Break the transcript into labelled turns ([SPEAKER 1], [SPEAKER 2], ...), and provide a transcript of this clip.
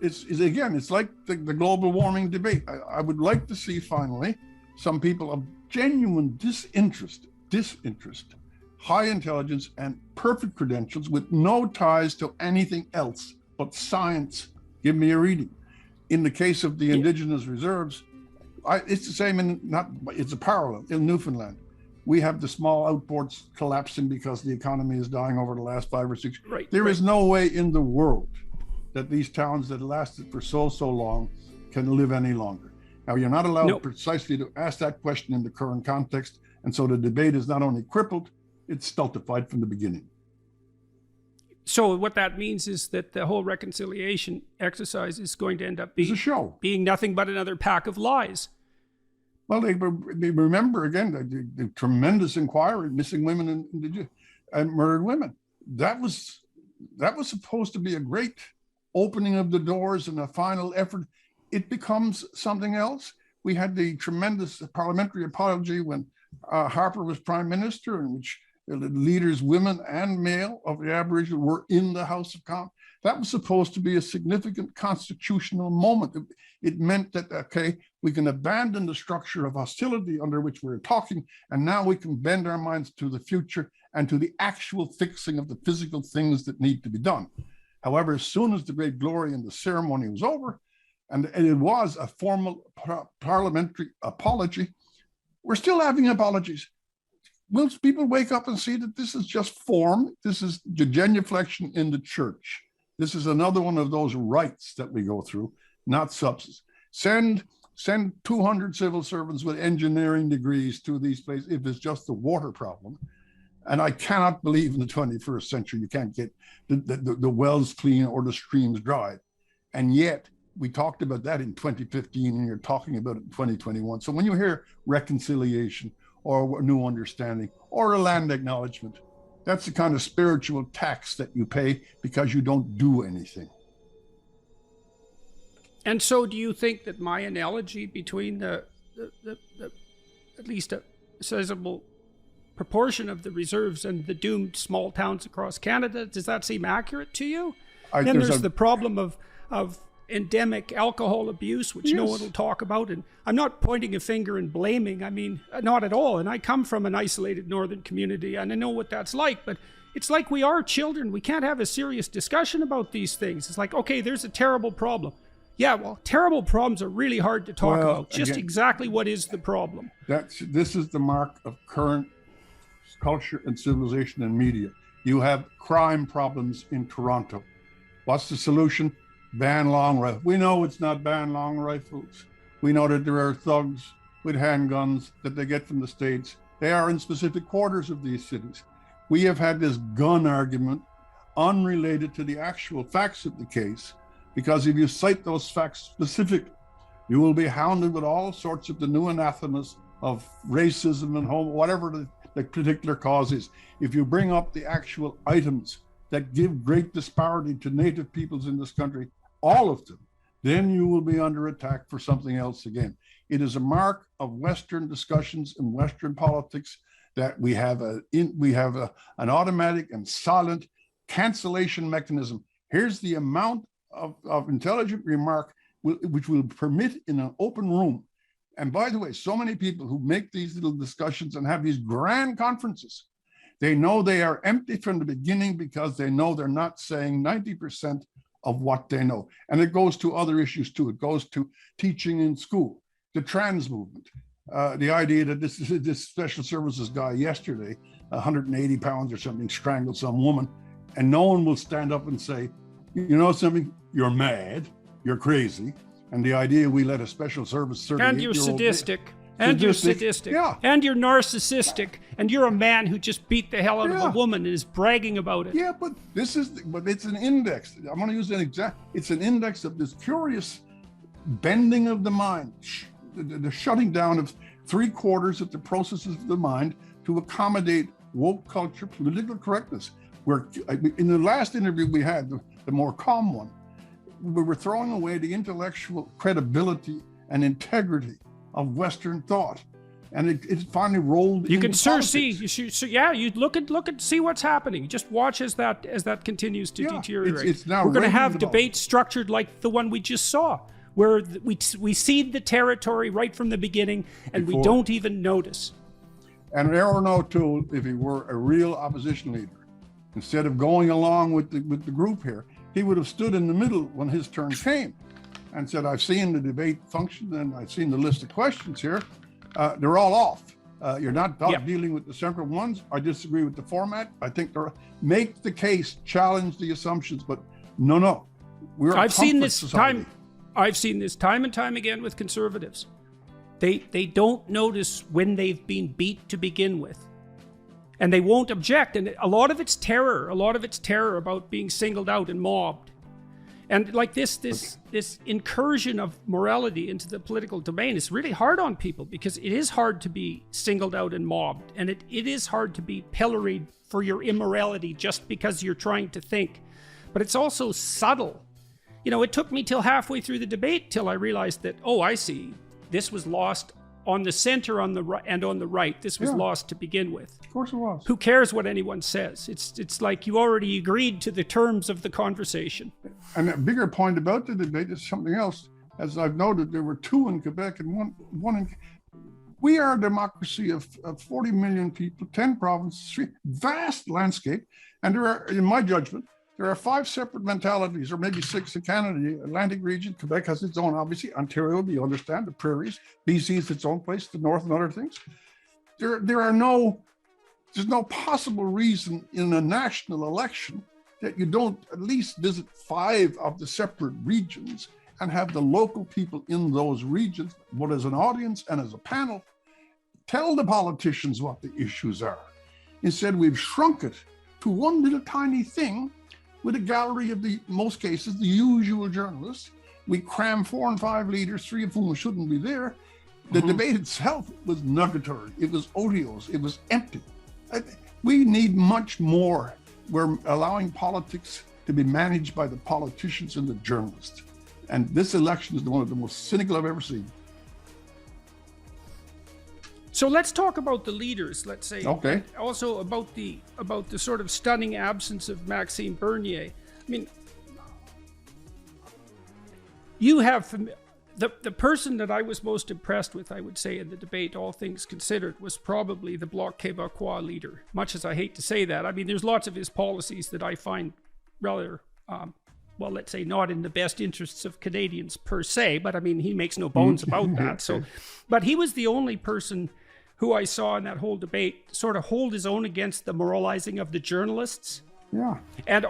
[SPEAKER 1] It's like the global warming debate. I would like to see finally some people of genuine disinterest, high intelligence, and perfect credentials with no ties to anything else but science. Give me a reading. In the case of the indigenous reserves, it's the same it's a parallel in Newfoundland. We have the small outports collapsing because the economy is dying over the last 5 or 6. There is no way in the world that these towns that lasted for so long can live any longer. Now, you're not allowed precisely to ask that question in the current context, and so the debate is not only crippled, it's stultified from the beginning.
[SPEAKER 2] So what that means is that the whole reconciliation exercise is going to end up being
[SPEAKER 1] a show,
[SPEAKER 2] being nothing but another pack of lies.
[SPEAKER 1] Well, they remember again the tremendous inquiry, missing women and murdered women. That was supposed to be a great opening of the doors and a final effort. It becomes something else. We had the tremendous parliamentary apology when Harper was prime minister, in which the leaders, women and male of the Aboriginal, were in the House of Commons. That was supposed to be a significant constitutional moment. It meant that, okay, we can abandon the structure of hostility under which we're talking, and now we can bend our minds to the future and to the actual fixing of the physical things that need to be done. However, as soon as the great glory and the ceremony was over, and it was a formal parliamentary apology, we're still having apologies. Will people wake up and see that this is just form? This is the genuflection in the church. This is another one of those rites that we go through, not substance. Send 200 civil servants with engineering degrees to these places if it's just the water problem. And I cannot believe in the 21st century you can't get the wells clean or the streams dried. And yet, we talked about that in 2015, and you're talking about it in 2021. So when you hear reconciliation or a new understanding or a land acknowledgement, that's the kind of spiritual tax that you pay because you don't do anything.
[SPEAKER 2] And so do you think that my analogy between the at least a sizable proportion of the reserves and the doomed small towns across Canada, does that seem accurate to you? Then there's the problem of endemic alcohol abuse, which no one will talk about. And I'm not pointing a finger and blaming. I mean, not at all. And I come from an isolated northern community, and I know what that's like. But it's like we are children. We can't have a serious discussion about these things. It's like, okay, there's a terrible problem. Yeah, well, terrible problems are really hard to talk about. Just again, exactly what is the problem?
[SPEAKER 1] This is the mark of current culture and civilization and media. You have crime problems in Toronto. What's the solution? Ban long rifles. We know it's not ban long rifles. We know that there are thugs with handguns that they get from the States. They are in specific quarters of these cities. We have had this gun argument unrelated to the actual facts of the case, because if you cite those facts specifically, you will be hounded with all sorts of the new anathemas of racism and whatever the particular cause is. If you bring up the actual items that give great disparity to Native peoples in this country, all of them, then you will be under attack for something else again. It is a mark of Western discussions and Western politics that we have an automatic and silent cancellation mechanism. Here's the amount of intelligent remark which will permit in an open room. And by the way, so many people who make these little discussions and have these grand conferences, they know they are empty from the beginning because they know they're not saying 90% of what they know. And it goes to other issues too. It goes to teaching in school, the trans movement, the idea that this special services guy yesterday, 180 pounds or something, strangled some woman, and no one will stand up and say, you know something, you're mad, you're crazy. And the idea we let a special service 38-year-old...
[SPEAKER 2] And you're sadistic. And you're sadistic.
[SPEAKER 1] Yeah.
[SPEAKER 2] And you're narcissistic. And you're a man who just beat the hell out of a woman and is bragging about it.
[SPEAKER 1] Yeah, but it's an index. I'm going to use an it's an index of this curious bending of the mind, the shutting down of 3/4 of the processes of the mind to accommodate woke culture, political correctness. Where in the last interview we had, the more calm one, we were throwing away the intellectual credibility and integrity of Western thought. and it finally rolled.
[SPEAKER 2] You can
[SPEAKER 1] into
[SPEAKER 2] sure
[SPEAKER 1] politics.
[SPEAKER 2] see. You look at see what's happening. Just watch as that continues to deteriorate.
[SPEAKER 1] It's now
[SPEAKER 2] We're going to
[SPEAKER 1] raging
[SPEAKER 2] have
[SPEAKER 1] about.
[SPEAKER 2] debates structured like the one we just saw, where we cede the territory right from the beginning, and we don't even notice.
[SPEAKER 1] And Aaron O'Toole, if he were a real opposition leader, instead of going along with the group here, he would have stood in the middle when his turn came and said, I've seen the debate function and I've seen the list of questions here. They're all off. You're not dealing with the central ones. I disagree with the format. I think make the case, challenge the assumptions, but no.
[SPEAKER 2] I've seen this time and time again with conservatives. They don't notice when they've been beat to begin with. And they won't object. And a lot of it's terror about being singled out and mobbed. And like this incursion of morality into the political domain is really hard on people, because it is hard to be singled out and mobbed. And it is hard to be pilloried for your immorality just because you're trying to think. But it's also subtle. You know, it took me till halfway through the debate till I realized that, oh, I see. This was lost on the center and on the right. This was lost to begin with.
[SPEAKER 1] Of course it was.
[SPEAKER 2] Who cares what anyone says? It's like you already agreed to the terms of the conversation.
[SPEAKER 1] And a bigger point about the debate is something else. As I've noted, there were 2 in Quebec and one in. We are a democracy of 40 million people, 10 provinces, 3 vast landscape, and there are, in my judgment, there are 5 separate mentalities, or maybe 6 in Canada. The Atlantic region, Quebec has its own, obviously. Ontario, you understand, the prairies. BC is its own place, the north and other things. There's no possible reason in a national election that you don't at least visit 5 of the separate regions and have the local people in those regions, both as an audience and as a panel, tell the politicians what the issues are. Instead, we've shrunk it to one little tiny thing with a gallery of most cases, the usual journalists. We cram 4 and 5 leaders, 3 of whom shouldn't be there. The debate itself was nugatory. It was odious. It was empty. We need much more. We're allowing politics to be managed by the politicians and the journalists. And this election is one of the most cynical I've ever seen.
[SPEAKER 2] So let's talk about the leaders, let's say.
[SPEAKER 1] Okay.
[SPEAKER 2] Also about the sort of stunning absence of Maxime Bernier. I mean, you have the person that I was most impressed with, I would say, in the debate, all things considered, was probably the Bloc Québécois leader. Much as I hate to say that, I mean, there's lots of his policies that I find rather, well, let's say, not in the best interests of Canadians per se, but I mean, he makes no bones about that. So, but he was the only person who I saw in that whole debate sort of hold his own against the moralizing of the journalists.
[SPEAKER 1] Yeah.
[SPEAKER 2] And